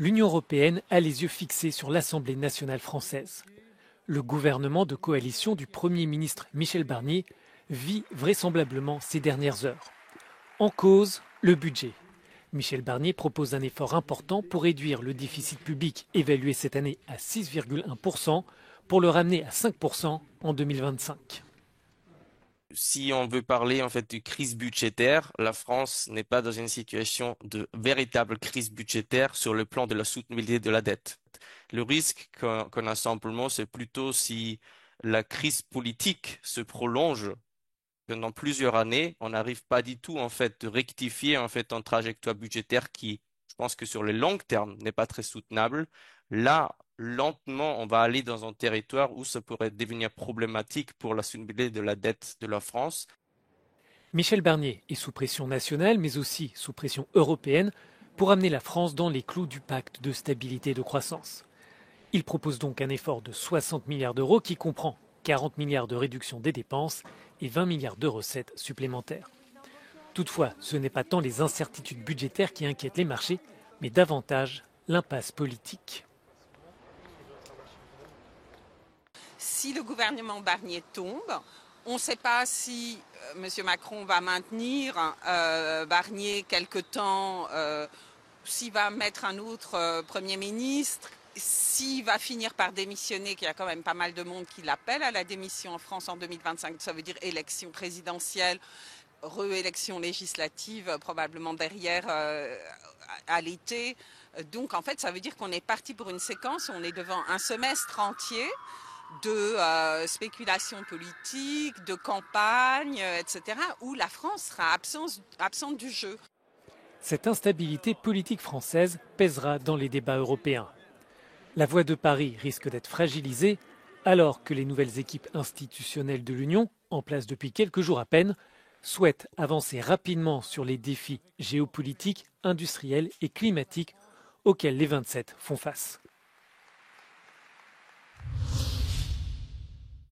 L'Union européenne a les yeux fixés sur l'Assemblée nationale française. Le gouvernement de coalition du Premier ministre Michel Barnier vit vraisemblablement ces dernières heures. En cause, le budget. Michel Barnier propose un effort important pour réduire le déficit public évalué cette année à 6,1% pour le ramener à 5% en 2025. Si on veut parler en fait de crise budgétaire, la France n'est pas dans une situation de véritable crise budgétaire sur le plan de la soutenabilité de la dette. Le risque qu'on a simplement, c'est plutôt si la crise politique se prolonge pendant plusieurs années, on n'arrive pas du tout en fait de rectifier en fait une trajectoire budgétaire qui, je pense que sur le long terme, n'est pas très soutenable. Là, lentement, on va aller dans un territoire où ça pourrait devenir problématique pour la soutenabilité de la dette de la France. Michel Barnier est sous pression nationale, mais aussi sous pression européenne, pour amener la France dans les clous du pacte de stabilité et de croissance. Il propose donc un effort de 60 milliards d'euros qui comprend 40 milliards de réduction des dépenses et 20 milliards de recettes supplémentaires. Toutefois, ce n'est pas tant les incertitudes budgétaires qui inquiètent les marchés, mais davantage l'impasse politique. Si le gouvernement Barnier tombe, on ne sait pas si M. Macron va maintenir Barnier quelque temps, s'il va mettre un autre Premier ministre, s'il va finir par démissionner, qu'il y a quand même pas mal de monde qui l'appelle à la démission en France en 2025, ça veut dire élection présidentielle, réélection législative, probablement derrière à l'été. Donc en fait, ça veut dire qu'on est parti pour une séquence, on est devant un semestre entier de spéculation politique, de campagne, etc., où la France sera absente du jeu. Cette instabilité politique française pèsera dans les débats européens. La voix de Paris risque d'être fragilisée alors que les nouvelles équipes institutionnelles de l'Union, en place depuis quelques jours à peine, souhaitent avancer rapidement sur les défis géopolitiques, industriels et climatiques auxquels les 27 font face.